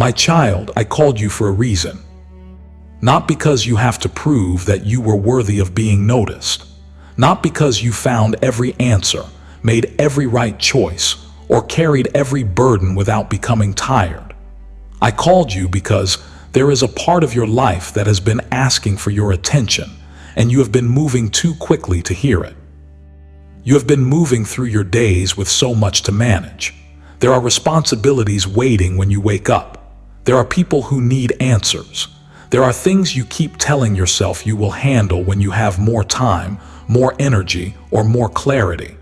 My child, I called you for a reason. Not because you have to prove that you were worthy of being noticed. Not because you found every answer, made every right choice, or carried every burden without becoming tired. I called you because there is a part of your life that has been asking for your attention, and you have been moving too quickly to hear it. You have been moving through your days with so much to manage. There are responsibilities waiting when you wake up. There are people who need answers. There are things you keep telling yourself you will handle when you have more time, more energy, or more clarity.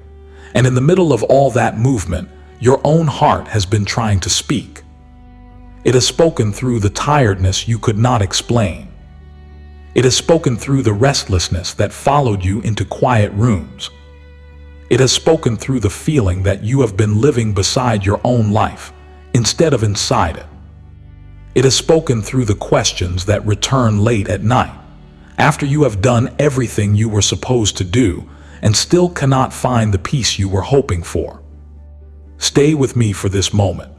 And in the middle of all that movement, your own heart has been trying to speak. It has spoken through the tiredness you could not explain. It has spoken through the restlessness that followed you into quiet rooms. It has spoken through the feeling that you have been living beside your own life, instead of inside it. It has spoken through the questions that return late at night, after you have done everything you were supposed to do and still cannot find the peace you were hoping for. Stay with me for this moment.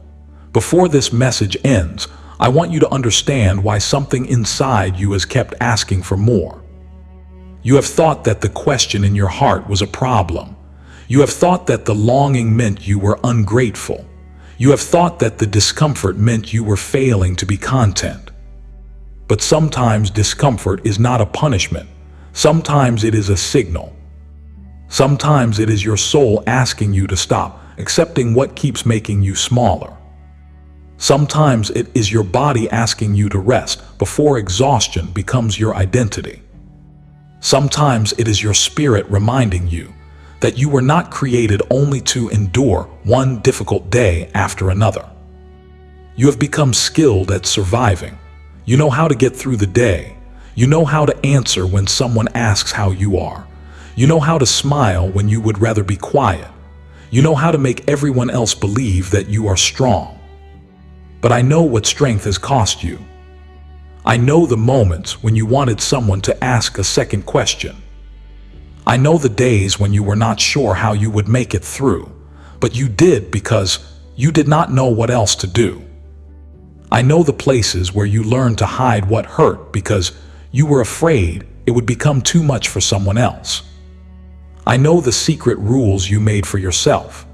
Before this message ends, I want you to understand why something inside you has kept asking for more. You have thought that the question in your heart was a problem. You have thought that the longing meant you were ungrateful. You have thought that the discomfort meant you were failing to be content. But sometimes discomfort is not a punishment. Sometimes it is a signal. Sometimes it is your soul asking you to stop accepting what keeps making you smaller. Sometimes it is your body asking you to rest before exhaustion becomes your identity. Sometimes it is your spirit reminding you that you were not created only to endure one difficult day after another. You have become skilled at surviving. You know how to get through the day. You know how to answer when someone asks how you are. You know how to smile when you would rather be quiet. You know how to make everyone else believe that you are strong. But I know what strength has cost you. I know the moments when you wanted someone to ask a second question. I know the days when you were not sure how you would make it through, but you did because you did not know what else to do. I know the places where you learned to hide what hurt because you were afraid it would become too much for someone else. I know the secret rules you made for yourself.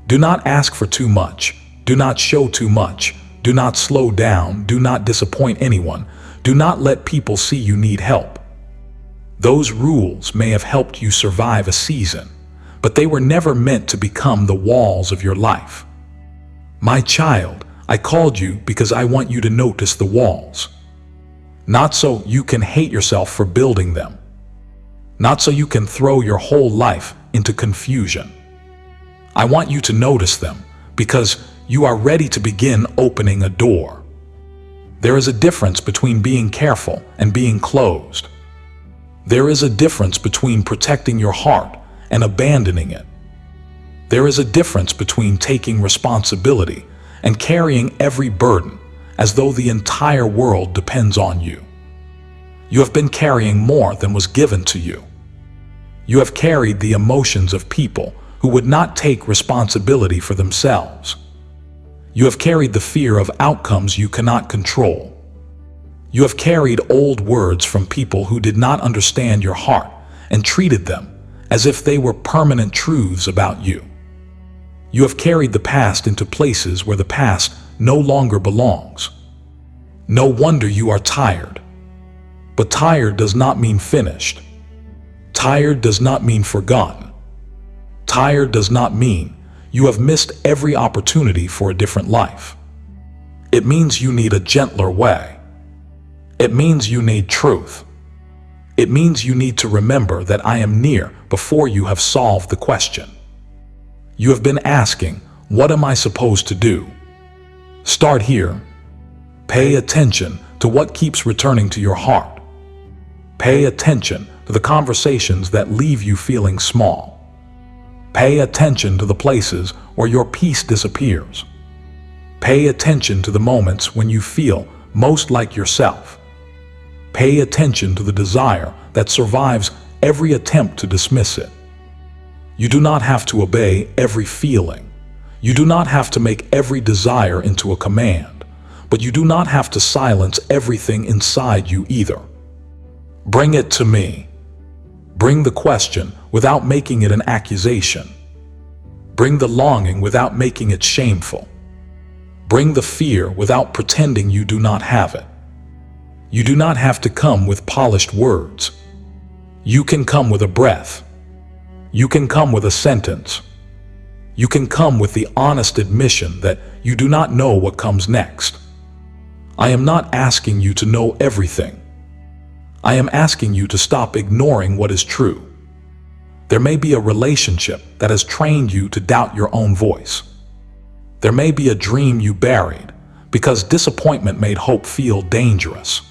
Do not ask for too much. Do not show too much. Do not slow down. Do not disappoint anyone. Do not let people see you need help. Those rules may have helped you survive a season, but they were never meant to become the walls of your life. My child, I called you because I want you to notice the walls. Not so you can hate yourself for building them. Not so you can throw your whole life into confusion. I want you to notice them because you are ready to begin opening a door. There is a difference between being careful and being closed. There is a difference between protecting your heart and abandoning it. There is a difference between taking responsibility and carrying every burden as though the entire world depends on you. You have been carrying more than was given to you. You have carried the emotions of people who would not take responsibility for themselves. You have carried the fear of outcomes you cannot control. You have carried old words from people who did not understand your heart and treated them as if they were permanent truths about you. You have carried the past into places where the past no longer belongs. No wonder you are tired. But tired does not mean finished. Tired does not mean forgotten. Tired does not mean you have missed every opportunity for a different life. It means you need a gentler way. It means you need truth. It means you need to remember that I am near before you have solved the question. You have been asking, what am I supposed to do? Start here. Pay attention to what keeps returning to your heart. Pay attention to the conversations that leave you feeling small. Pay attention to the places where your peace disappears. Pay attention to the moments when you feel most like yourself. Pay attention to the desire that survives every attempt to dismiss it. You do not have to obey every feeling. You do not have to make every desire into a command. but you do not have to silence everything inside you either. Bring it to me. Bring the question without making it an accusation. Bring the longing without making it shameful. Bring the fear without pretending you do not have it. You do not have to come with polished words. You can come with a breath. You can come with a sentence. You can come with the honest admission that you do not know what comes next. I am not asking you to know everything. I am asking you to stop ignoring what is true. There may be a relationship that has trained you to doubt your own voice. There may be a dream you buried because disappointment made hope feel dangerous.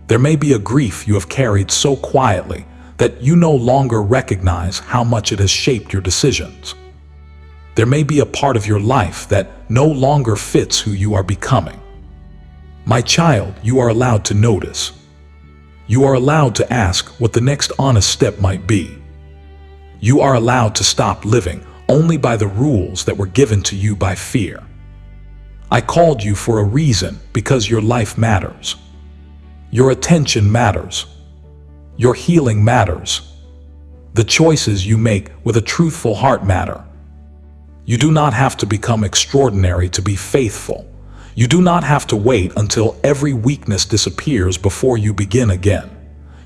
There may be a grief you have carried so quietly that you no longer recognize how much it has shaped your decisions. There may be a part of your life that no longer fits who you are becoming. My child, you are allowed to notice. You are allowed to ask what the next honest step might be. You are allowed to stop living only by the rules that were given to you by fear. I called you for a reason because your life matters. Your attention matters. Your healing matters. The choices you make with a truthful heart matter. You do not have to become extraordinary to be faithful. You do not have to wait until every weakness disappears before you begin again.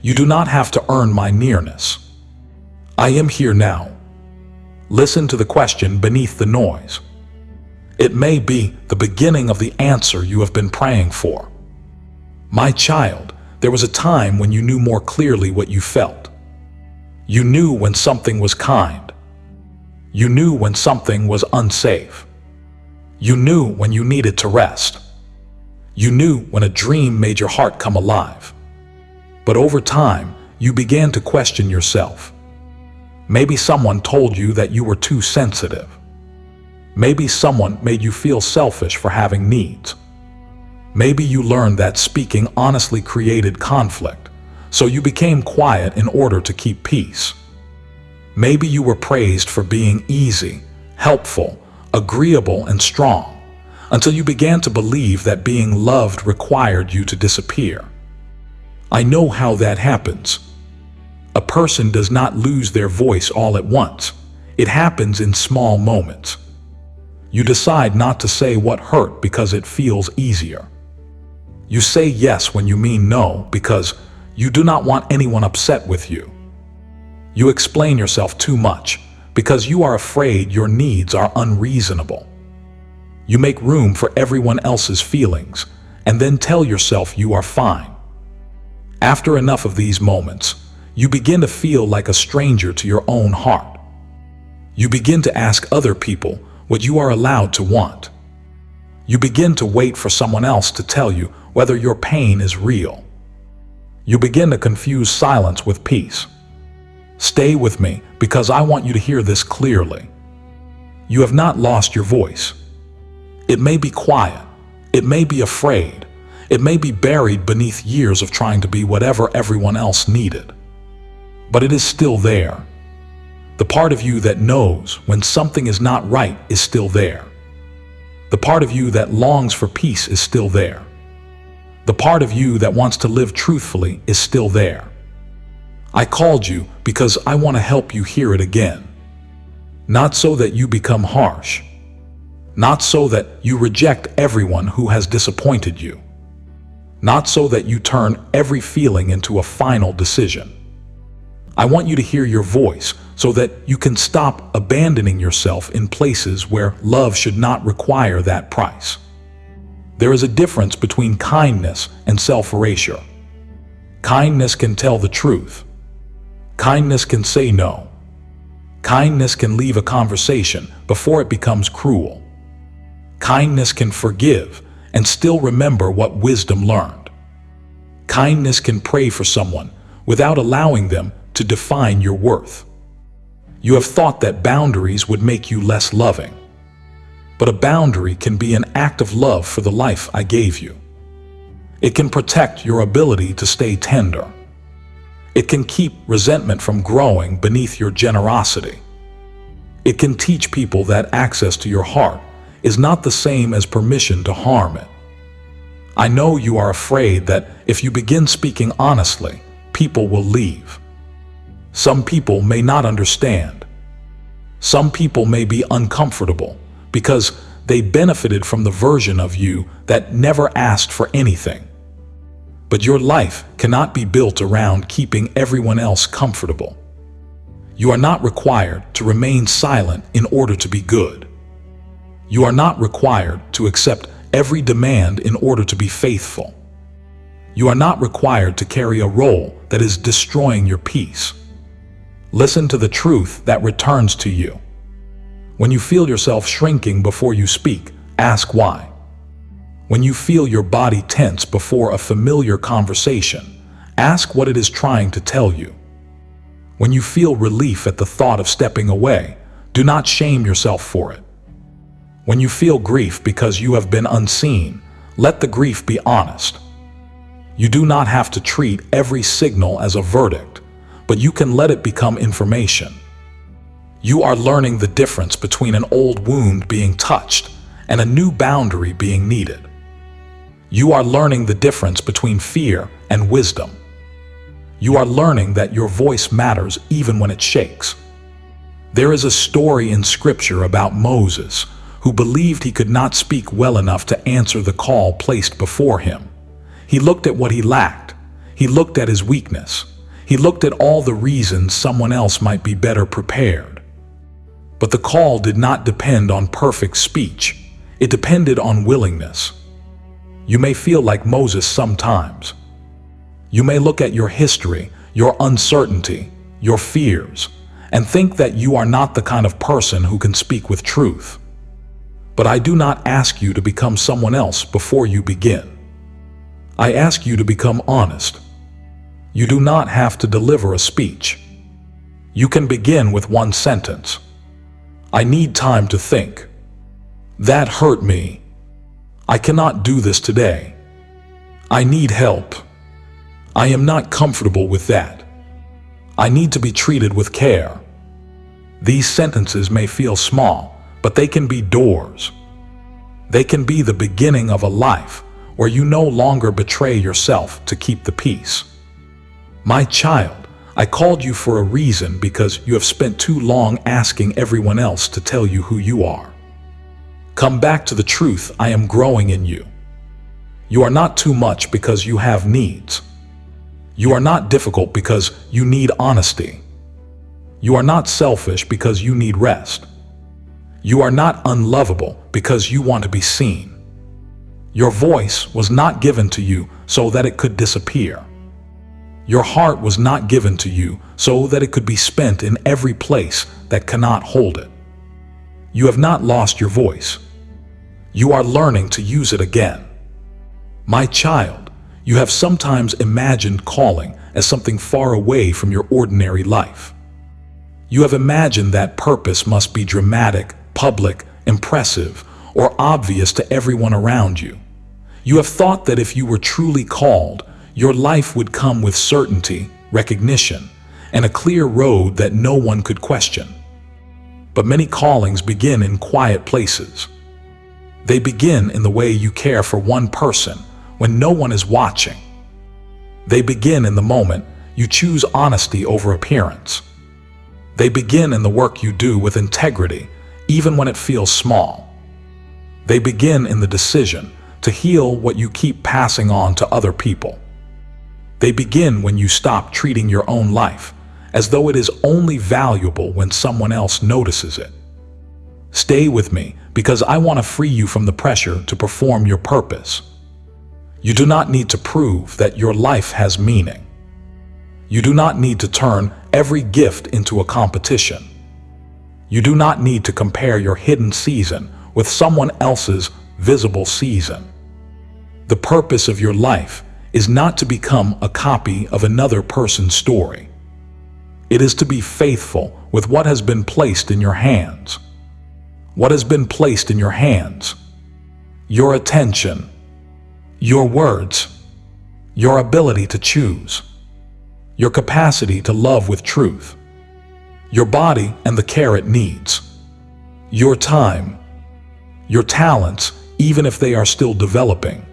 You do not have to earn my nearness. I am here now. Listen to the question beneath the noise. It may be the beginning of the answer you have been praying for. My child, there was a time when you knew more clearly what you felt. You knew when something was kind. You knew when something was unsafe. You knew when you needed to rest. You knew when a dream made your heart come alive. But over time, you began to question yourself. Maybe someone told you that you were too sensitive. Maybe someone made you feel selfish for having needs. Maybe you learned that speaking honestly created conflict, so you became quiet in order to keep peace. Maybe you were praised for being easy, helpful, agreeable, and strong, until you began to believe that being loved required you to disappear. I know how that happens. A person does not lose their voice all at once. It happens in small moments. You decide not to say what hurt because it feels easier. You say yes when you mean no because you do not want anyone upset with you. You explain yourself too much because you are afraid your needs are unreasonable. You make room for everyone else's feelings and then tell yourself you are fine. After enough of these moments, you begin to feel like a stranger to your own heart. You begin to ask other people what you are allowed to want. You begin to wait for someone else to tell you whether your pain is real. You begin to confuse silence with peace. Stay with me because I want you to hear this clearly. You have not lost your voice. It may be quiet. It may be afraid. It may be buried beneath years of trying to be whatever everyone else needed. But it is still there. The part of you that knows when something is not right is still there. The part of you that longs for peace is still there. The part of you that wants to live truthfully is still there. I called you because I want to help you hear it again. Not so that you become harsh. Not so that you reject everyone who has disappointed you. Not so that you turn every feeling into a final decision. I want you to hear your voice so that you can stop abandoning yourself in places where love should not require that price. There is a difference between kindness and self-erasure. Kindness can tell the truth. Kindness can say no. Kindness can leave a conversation before it becomes cruel. Kindness can forgive and still remember what wisdom learned. Kindness can pray for someone without allowing them to define your worth. You have thought that boundaries would make you less loving. But a boundary can be an act of love for the life I gave you. It can protect your ability to stay tender. It can keep resentment from growing beneath your generosity. It can teach people that access to your heart is not the same as permission to harm it. I know you are afraid that if you begin speaking honestly, people will leave. Some people may not understand. Some people may be uncomfortable because they benefited from the version of you that never asked for anything. But your life cannot be built around keeping everyone else comfortable. You are not required to remain silent in order to be good. You are not required to accept every demand in order to be faithful. You are not required to carry a role that is destroying your peace. Listen to the truth that returns to you. When you feel yourself shrinking before you speak, ask why. When you feel your body tense before a familiar conversation, ask what it is trying to tell you. When you feel relief at the thought of stepping away, do not shame yourself for it. When you feel grief because you have been unseen, let the grief be honest. You do not have to treat every signal as a verdict, but you can let it become information. You are learning the difference between an old wound being touched and a new boundary being needed. You are learning the difference between fear and wisdom. You are learning that your voice matters even when it shakes. There is a story in Scripture about Moses, who believed he could not speak well enough to answer the call placed before him. He looked at what he lacked. He looked at his weakness. He looked at all the reasons someone else might be better prepared. But the call did not depend on perfect speech. It depended on willingness. You may feel like Moses sometimes. You may look at your history, your uncertainty, your fears, and think that you are not the kind of person who can speak with truth. But I do not ask you to become someone else before you begin. I ask you to become honest. You do not have to deliver a speech. You can begin with one sentence. I need time to think. That hurt me. I cannot do this today. I need help. I am not comfortable with that. I need to be treated with care. These sentences may feel small, but they can be doors. They can be the beginning of a life where you no longer betray yourself to keep the peace. My child, I called you for a reason because you have spent too long asking everyone else to tell you who you are. Come back to the truth. I am growing in you. You are not too much because you have needs. You are not difficult because you need honesty. You are not selfish because you need rest. You are not unlovable because you want to be seen. Your voice was not given to you so that it could disappear. Your heart was not given to you so that it could be spent in every place that cannot hold it. You have not lost your voice. You are learning to use it again. My child, you have sometimes imagined calling as something far away from your ordinary life. You have imagined that purpose must be dramatic, public, impressive, or obvious to everyone around you. You have thought that if you were truly called, your life would come with certainty, recognition, and a clear road that no one could question. But many callings begin in quiet places. They begin in the way you care for one person when no one is watching. They begin in the moment you choose honesty over appearance. They begin in the work you do with integrity, even when it feels small. They begin in the decision to heal what you keep passing on to other people. They begin when you stop treating your own life as though it is only valuable when someone else notices it. Stay with me because I want to free you from the pressure to perform your purpose. You do not need to prove that your life has meaning. You do not need to turn every gift into a competition. You do not need to compare your hidden season with someone else's visible season. The purpose of your life is not to become a copy of another person's story. It is to be faithful with what has been placed in your hands. What has been placed in your hands? Your attention, your words, your ability to choose, your capacity to love with truth, your body and the care it needs, your time, your talents, even if they are still developing,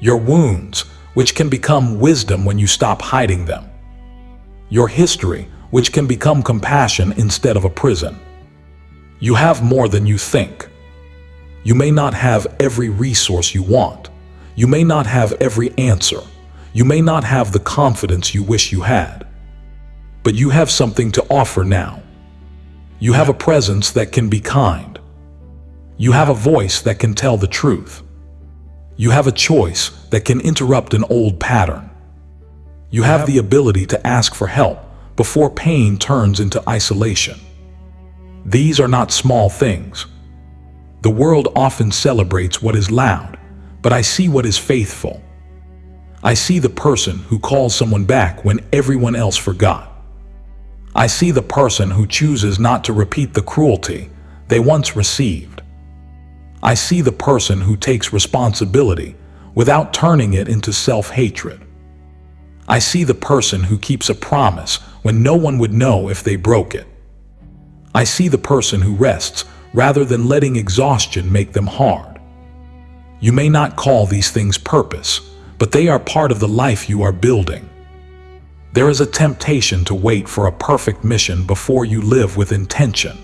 Your wounds, which can become wisdom when you stop hiding them. Your history, which can become compassion instead of a prison. You have more than you think. You may not have every resource you want. You may not have every answer. You may not have the confidence you wish you had. But you have something to offer now. You have a presence that can be kind. You have a voice that can tell the truth. You have a choice that can interrupt an old pattern. You have the ability to ask for help before pain turns into isolation. These are not small things. The world often celebrates what is loud, but I see what is faithful. I see the person who calls someone back when everyone else forgot. I see the person who chooses not to repeat the cruelty they once received. I see the person who takes responsibility without turning it into self-hatred. I see the person who keeps a promise when no one would know if they broke it. I see the person who rests rather than letting exhaustion make them hard. You may not call these things purpose, but they are part of the life you are building. There is a temptation to wait for a perfect mission before you live with intention.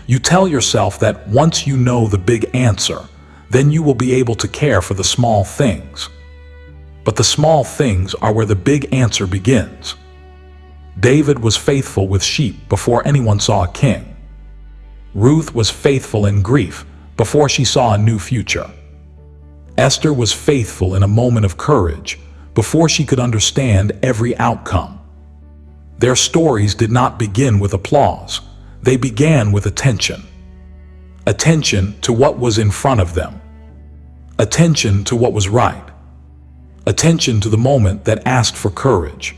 You tell yourself that once you know the big answer, then you will be able to care for the small things. But the small things are where the big answer begins. David was faithful with sheep before anyone saw a king. Ruth was faithful in grief before she saw a new future. Esther was faithful in a moment of courage before she could understand every outcome. Their stories did not begin with applause. They began with attention. Attention to what was in front of them. Attention to what was right. Attention to the moment that asked for courage.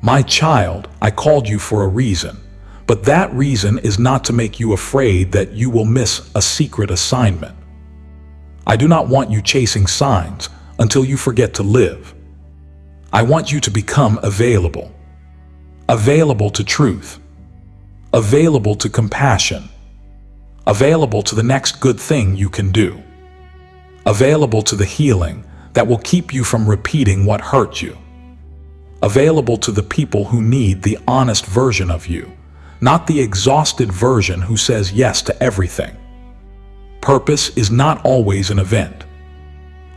My child, I called you for a reason, but that reason is not to make you afraid that you will miss a secret assignment. I do not want you chasing signs until you forget to live. I want you to become available. Available to truth. Available to compassion. Available to the next good thing you can do. Available to the healing that will keep you from repeating what hurt you. Available to the people who need the honest version of you, not the exhausted version who says yes to everything. Purpose is not always an event.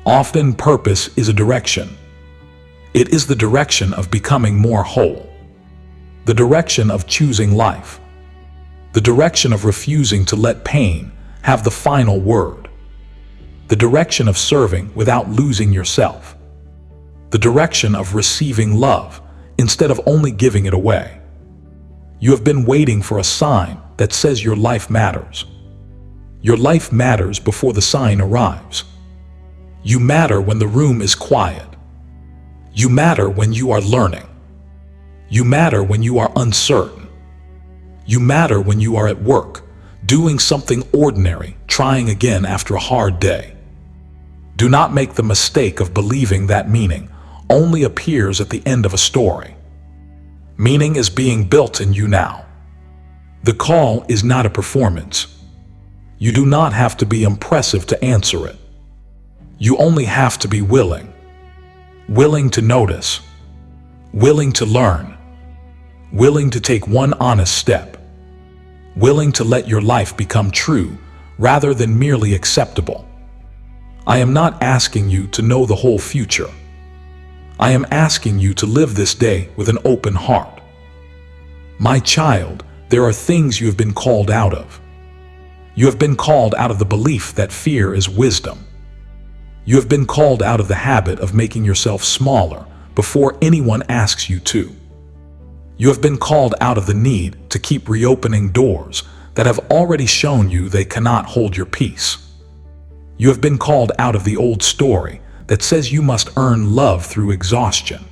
Often purpose is a direction. It is the direction of becoming more whole. The direction of choosing life. The direction of refusing to let pain have the final word. The direction of serving without losing yourself. The direction of receiving love instead of only giving it away. You have been waiting for a sign that says your life matters. Your life matters before the sign arrives. You matter when the room is quiet. You matter when you are learning. You matter when you are uncertain. You matter when you are at work, doing something ordinary, trying again after a hard day. Do not make the mistake of believing that meaning only appears at the end of a story. Meaning is being built in you now. The call is not a performance. You do not have to be impressive to answer it. You only have to be willing. Willing to notice. Willing to learn. Willing to take one honest step. Willing to let your life become true rather than merely acceptable. I am not asking you to know the whole future. I am asking you to live this day with an open heart. My child, there are things you have been called out of. You have been called out of the belief that fear is wisdom. You have been called out of the habit of making yourself smaller before anyone asks you to. You have been called out of the need to keep reopening doors that have already shown you they cannot hold your peace. You have been called out of the old story that says you must earn love through exhaustion.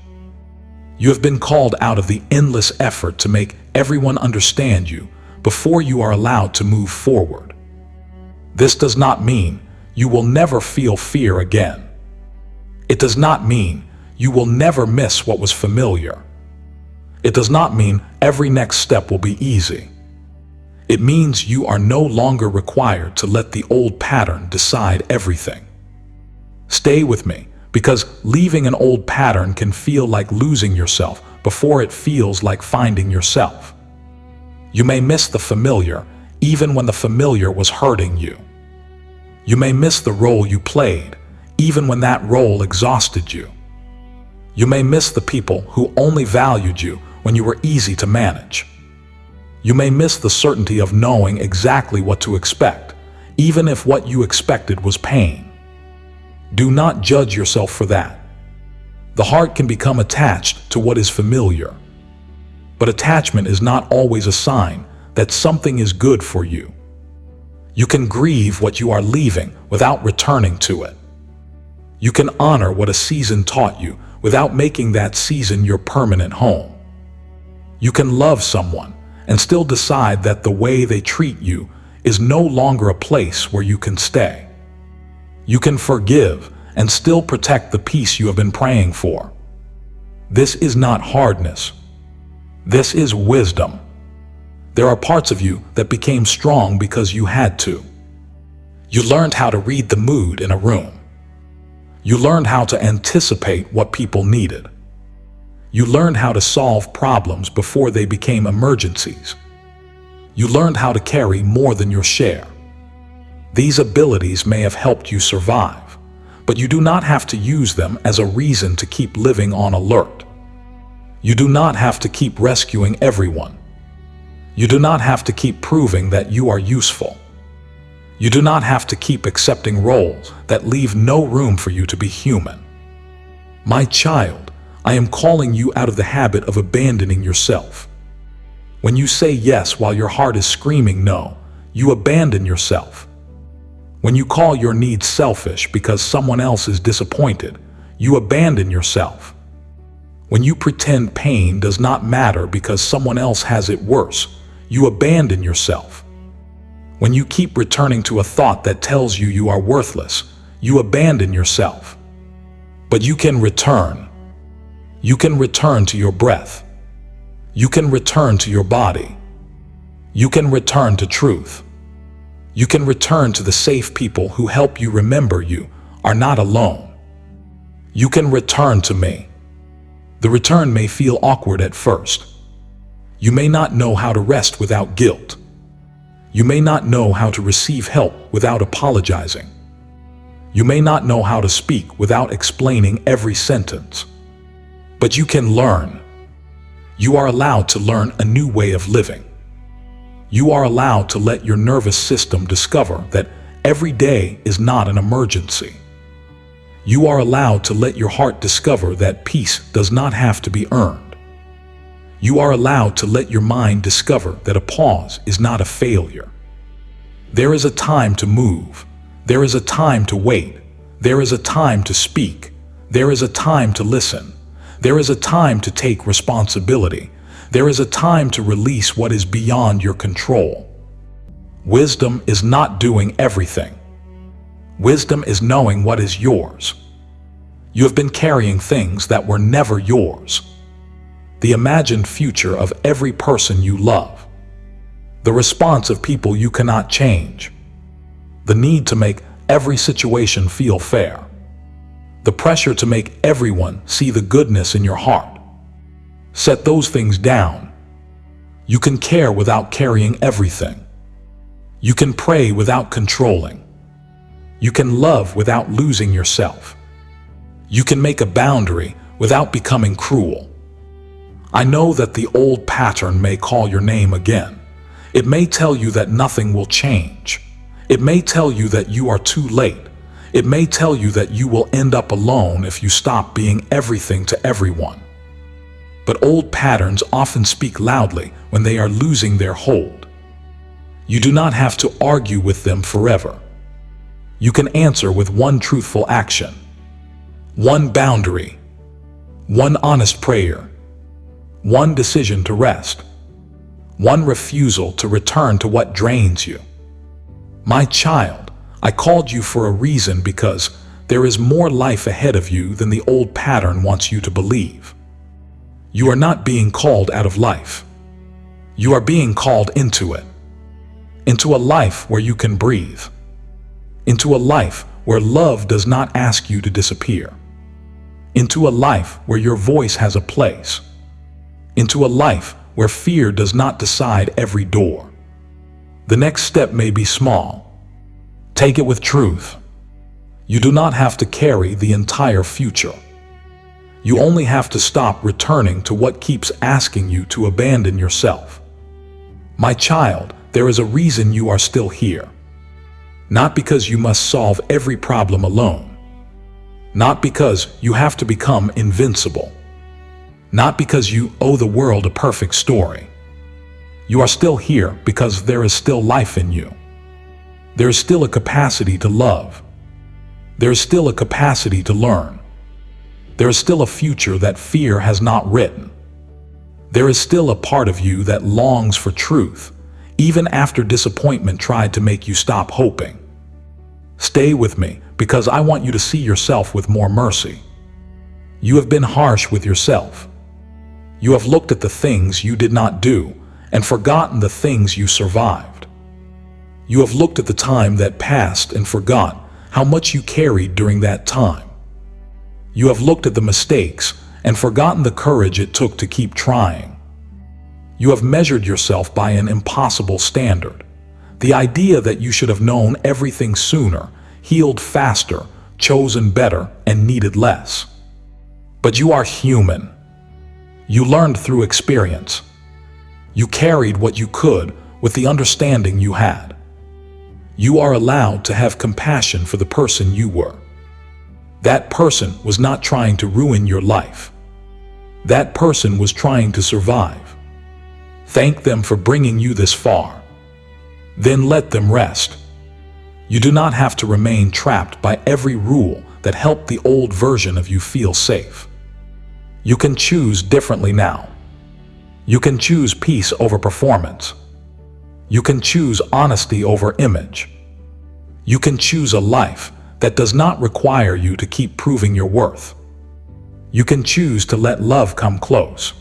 You have been called out of the endless effort to make everyone understand you before you are allowed to move forward. This does not mean you will never feel fear again. It does not mean you will never miss what was familiar. It does not mean every next step will be easy. It means you are no longer required to let the old pattern decide everything. Stay with me, Because leaving an old pattern can feel like losing yourself before it feels like finding yourself. You may miss the familiar, even when the familiar was hurting you. You may miss the role you played, even when that role exhausted you. You may miss the people who only valued you when you were easy to manage. You may miss the certainty of knowing exactly what to expect, even if what you expected was pain. Do not judge yourself for that. The heart can become attached to what is familiar. But attachment is not always a sign that something is good for you. You can grieve what you are leaving without returning to it. You can honor what a season taught you without making that season your permanent home. You can love someone and still decide that the way they treat you is no longer a place where you can stay. You can forgive and still protect the peace you have been praying for. This is not hardness. This is wisdom. There are parts of you that became strong because you had to. You learned how to read the mood in a room. You learned how to anticipate what people needed. You learned how to solve problems before they became emergencies. You learned how to carry more than your share. These abilities may have helped you survive, but you do not have to use them as a reason to keep living on alert. You do not have to keep rescuing everyone. You do not have to keep proving that you are useful. You do not have to keep accepting roles that leave no room for you to be human. My child, I am calling you out of the habit of abandoning yourself. When you say yes while your heart is screaming no, you abandon yourself. When you call your needs selfish because someone else is disappointed, you abandon yourself. When you pretend pain does not matter because someone else has it worse, you abandon yourself. When you keep returning to a thought that tells you you are worthless, you abandon yourself. But you can return. You can return to your breath. You can return to your body. You can return to truth. You can return to the safe people who help you remember you are not alone. You can return to me. The return may feel awkward at first. You may not know how to rest without guilt. You may not know how to receive help without apologizing. You may not know how to speak without explaining every sentence. But you can learn. You are allowed to learn a new way of living. You are allowed to let your nervous system discover that every day is not an emergency. You are allowed to let your heart discover that peace does not have to be earned. You are allowed to let your mind discover that a pause is not a failure. There is a time to move. There is a time to wait. There is a time to speak. There is a time to listen. There is a time to take responsibility. There is a time to release what is beyond your control. Wisdom is not doing everything. Wisdom is knowing what is yours. You have been carrying things that were never yours. The imagined future of every person you love. The response of people you cannot change. The need to make every situation feel fair. The pressure to make everyone see the goodness in your heart. Set those things down. You can care without carrying everything. You can pray without controlling. You can love without losing yourself. You can make a boundary without becoming cruel. I know that the old pattern may call your name again. It may tell you that nothing will change. It may tell you that you are too late. It may tell you that you will end up alone if you stop being everything to everyone. But old patterns often speak loudly when they are losing their hold. You do not have to argue with them forever. You can answer with one truthful action, one boundary, one honest prayer, one decision to rest, one refusal to return to what drains you. My child, I called you for a reason because there is more life ahead of you than the old pattern wants you to believe. You are not being called out of life. You are being called into it. Into a life where you can breathe. Into a life where love does not ask you to disappear. into a life where your voice has a place, into a life where fear does not decide every door. The next step may be small. Take it with truth. You do not have to carry the entire future. You only have to stop returning to what keeps asking you to abandon yourself. My child, there is a reason you are still here. Not because you must solve every problem alone. Not because you have to become invincible. Not because you owe the world a perfect story. You are still here because there is still life in you. There is still a capacity to love. There is still a capacity to learn. There is still a future that fear has not written. There is still a part of you that longs for truth, even after disappointment tried to make you stop hoping. Stay with me, because I want you to see yourself with more mercy. You have been harsh with yourself. You have looked at the things you did not do and forgotten the things you survived. You have looked at the time that passed and forgot how much you carried during that time. You have looked at the mistakes and forgotten the courage it took to keep trying. You have measured yourself by an impossible standard. The idea that you should have known everything sooner, healed faster, chosen better, and needed less. But you are human. You learned through experience. You carried what you could with the understanding you had. You are allowed to have compassion for the person you were. That person was not trying to ruin your life. That person was trying to survive. Thank them for bringing you this far. Then let them rest. You do not have to remain trapped by every rule that helped the old version of you feel safe. You can choose differently now. You can choose peace over performance. You can choose honesty over image. You can choose a life that does not require you to keep proving your worth. You can choose to let love come close.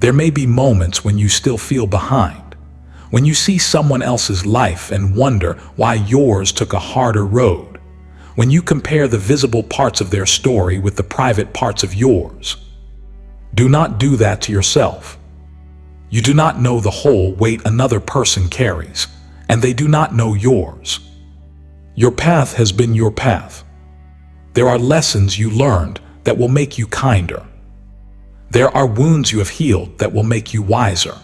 There may be moments when you still feel behind, when you see someone else's life and wonder why yours took a harder road, when you compare the visible parts of their story with the private parts of yours. Do not do that to yourself. You do not know the whole weight another person carries, and they do not know yours. Your path has been your path. There are lessons you learned that will make you kinder. There are wounds you have healed that will make you wiser.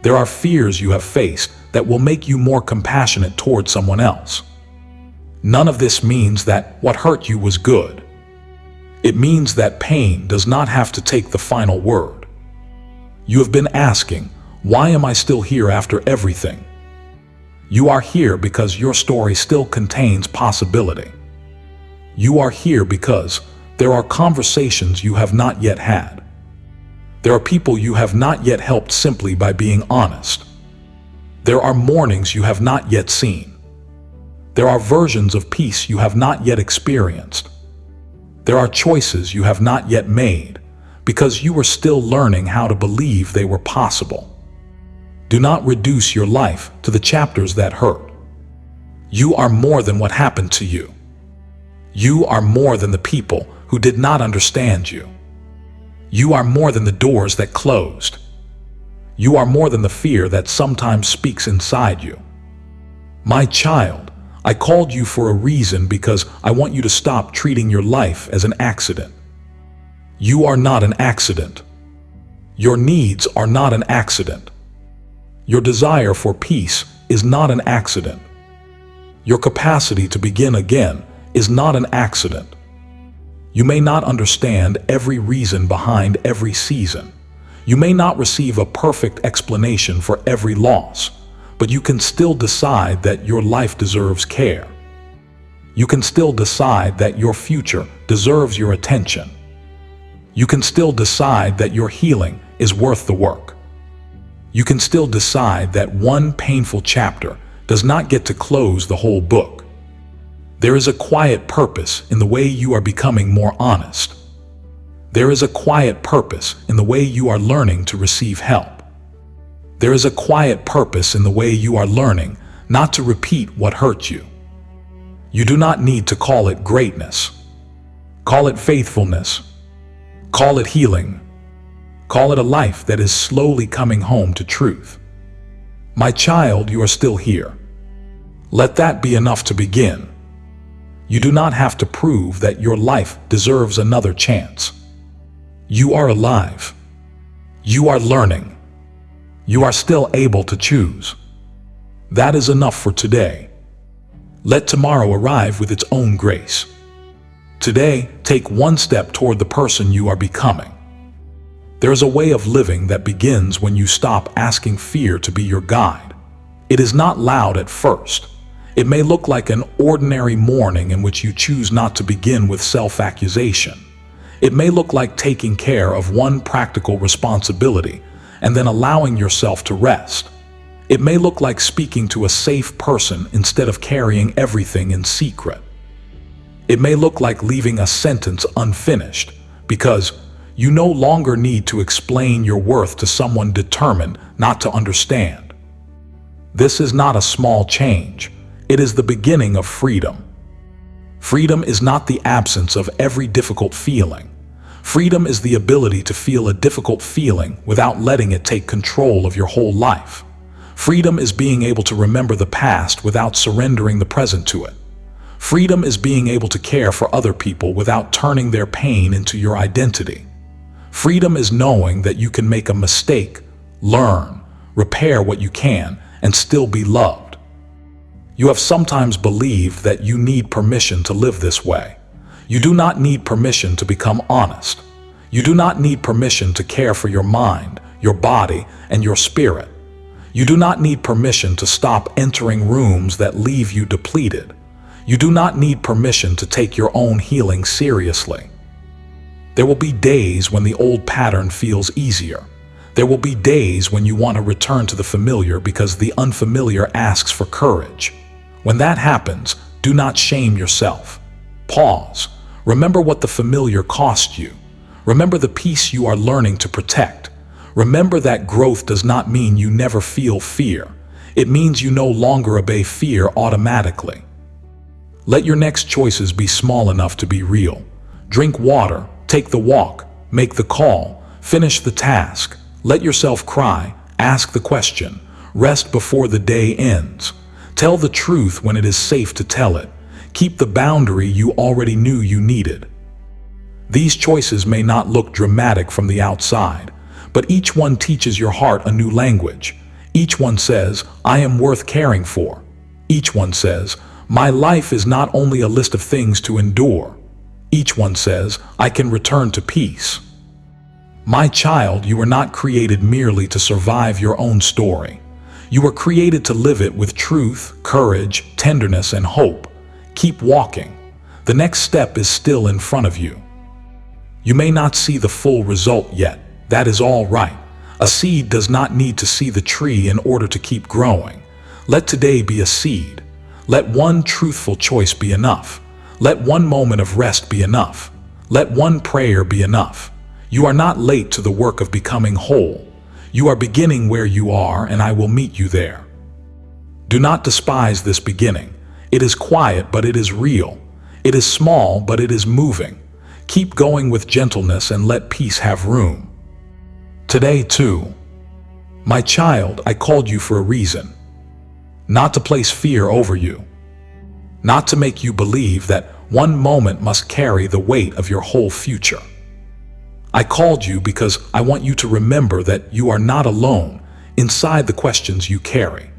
There are fears you have faced that will make you more compassionate toward someone else. None of this means that what hurt you was good. It means that pain does not have to take the final word. You have been asking, why am I still here after everything? You are here because your story still contains possibility. You are here because there are conversations you have not yet had. There are people you have not yet helped simply by being honest. There are mornings you have not yet seen. There are versions of peace you have not yet experienced. There are choices you have not yet made because you were still learning how to believe they were possible. Do not reduce your life to the chapters that hurt. You are more than what happened to you. You are more than the people who did not understand you. You are more than the doors that closed. You are more than the fear that sometimes speaks inside you. My child, I called you for a reason because I want you to stop treating your life as an accident. You are not an accident. Your needs are not an accident. Your desire for peace is not an accident. Your capacity to begin again is not an accident. You may not understand every reason behind every season. You may not receive a perfect explanation for every loss, but you can still decide that your life deserves care. You can still decide that your future deserves your attention. You can still decide that your healing is worth the work. You can still decide that one painful chapter does not get to close the whole book. There is a quiet purpose in the way you are becoming more honest. There is a quiet purpose in the way you are learning to receive help. There is a quiet purpose in the way you are learning not to repeat what hurt you. You do not need to call it greatness. Call it faithfulness. Call it healing. Call it a life that is slowly coming home to truth. My child, you are still here. Let that be enough to begin. You do not have to prove that your life deserves another chance. You are alive. You are learning. You are still able to choose. That is enough for today. Let tomorrow arrive with its own grace. Today, take one step toward the person you are becoming. There is a way of living that begins when you stop asking fear to be your guide. It is not loud at first. It may look like an ordinary morning in which you choose not to begin with self-accusation. It may look like taking care of one practical responsibility and then allowing yourself to rest. It may look like speaking to a safe person instead of carrying everything in secret. It may look like leaving a sentence unfinished because you no longer need to explain your worth to someone determined not to understand. This is not a small change. It is the beginning of freedom. Freedom is not the absence of every difficult feeling. Freedom is the ability to feel a difficult feeling without letting it take control of your whole life. Freedom is being able to remember the past without surrendering the present to it. Freedom is being able to care for other people without turning their pain into your identity. Freedom is knowing that you can make a mistake, learn, repair what you can, and still be loved. You have sometimes believed that you need permission to live this way. You do not need permission to become honest. You do not need permission to care for your mind, your body, and your spirit. You do not need permission to stop entering rooms that leave you depleted. You do not need permission to take your own healing seriously. There will be days when the old pattern feels easier. There will be days when you want to return to the familiar because the unfamiliar asks for courage. When that happens, do not shame yourself. Pause. Remember what the familiar cost you. Remember the peace you are learning to protect. Remember that growth does not mean you never feel fear. It means you no longer obey fear automatically. Let your next choices be small enough to be real. Drink water, take the walk, make the call, finish the task. Let yourself cry, ask the question, rest before the day ends. Tell the truth when it is safe to tell it. Keep the boundary you already knew you needed. These choices may not look dramatic from the outside, but each one teaches your heart a new language. Each one says, I am worth caring for. Each one says, my life is not only a list of things to endure. Each one says, I can return to peace. My child, you were not created merely to survive your own story. You were created to live it with truth, courage, tenderness, and hope. Keep walking. The next step is still in front of you. You may not see the full result yet. That is all right. A seed does not need to see the tree in order to keep growing. Let today be a seed. Let one truthful choice be enough. Let one moment of rest be enough. Let one prayer be enough. You are not late to the work of becoming whole. You are beginning where you are, and I will meet you there. Do not despise this beginning. It is quiet, but it is real. It is small, but it is moving. Keep going with gentleness and let peace have room. Today, too. My child, I called you for a reason. Not to place fear over you. Not to make you believe that one moment must carry the weight of your whole future. I called you because I want you to remember that you are not alone inside the questions you carry.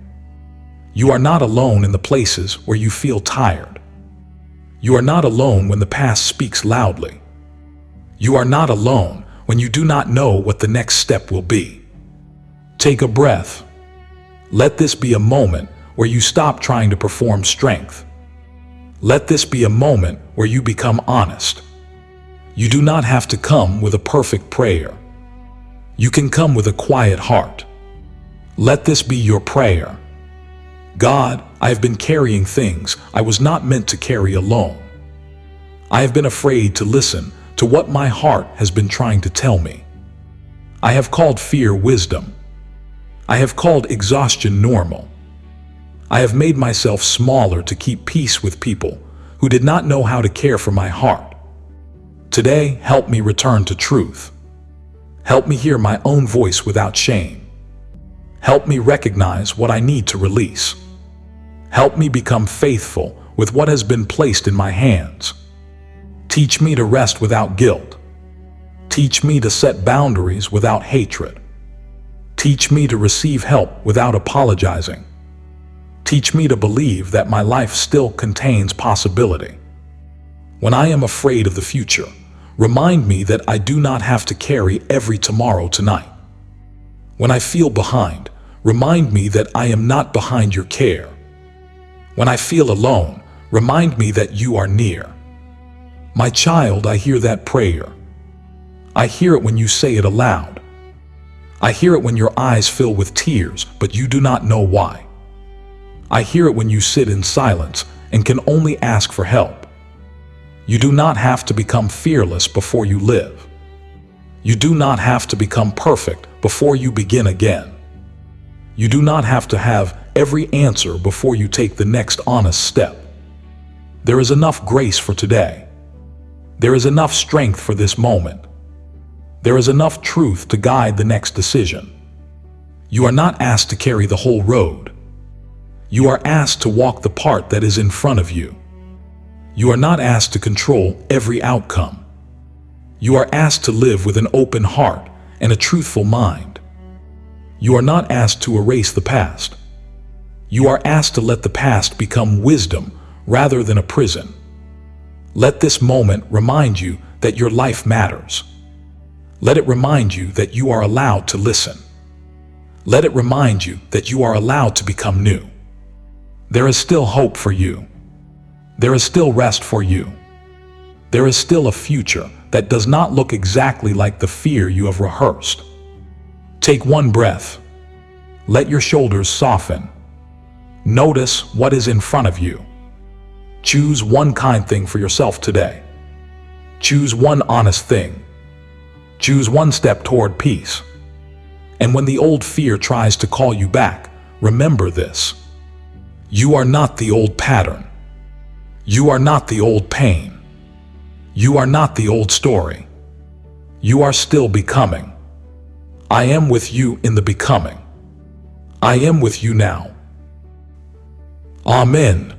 You are not alone in the places where you feel tired. You are not alone when the past speaks loudly. You are not alone when you do not know what the next step will be. Take a breath. Let this be a moment where you stop trying to perform strength. Let this be a moment where you become honest. You do not have to come with a perfect prayer. You can come with a quiet heart. Let this be your prayer. God, I have been carrying things I was not meant to carry alone. I have been afraid to listen to what my heart has been trying to tell me. I have called fear wisdom. I have called exhaustion normal. I have made myself smaller to keep peace with people who did not know how to care for my heart. Today, help me return to truth. Help me hear my own voice without shame. Help me recognize what I need to release. Help me become faithful with what has been placed in my hands. Teach me to rest without guilt. Teach me to set boundaries without hatred. Teach me to receive help without apologizing. Teach me to believe that my life still contains possibility. When I am afraid of the future, remind me that I do not have to carry every tomorrow tonight. When I feel behind, remind me that I am not behind your care. When I feel alone, remind me that you are near. My child, I hear that prayer. I hear it when you say it aloud. I hear it when your eyes fill with tears, but you do not know why. I hear it when you sit in silence and can only ask for help. You do not have to become fearless before you live. You do not have to become perfect before you begin again. You do not have to have every answer before you take the next honest step. There is enough grace for today. There is enough strength for this moment. There is enough truth to guide the next decision. You are not asked to carry the whole road. You are asked to walk the part that is in front of you. You are not asked to control every outcome. You are asked to live with an open heart and a truthful mind. You are not asked to erase the past. You are asked to let the past become wisdom rather than a prison. Let this moment remind you that your life matters. Let it remind you that you are allowed to listen. Let it remind you that you are allowed to become new. There is still hope for you. There is still rest for you. There is still a future that does not look exactly like the fear you have rehearsed. Take one breath. Let your shoulders soften. Notice what is in front of you. Choose one kind thing for yourself today. Choose one honest thing. Choose one step toward peace. And when the old fear tries to call you back, remember this. You are not the old pattern. You are not the old pain. You are not the old story. You are still becoming. I am with you in the becoming. I am with you now. Amen.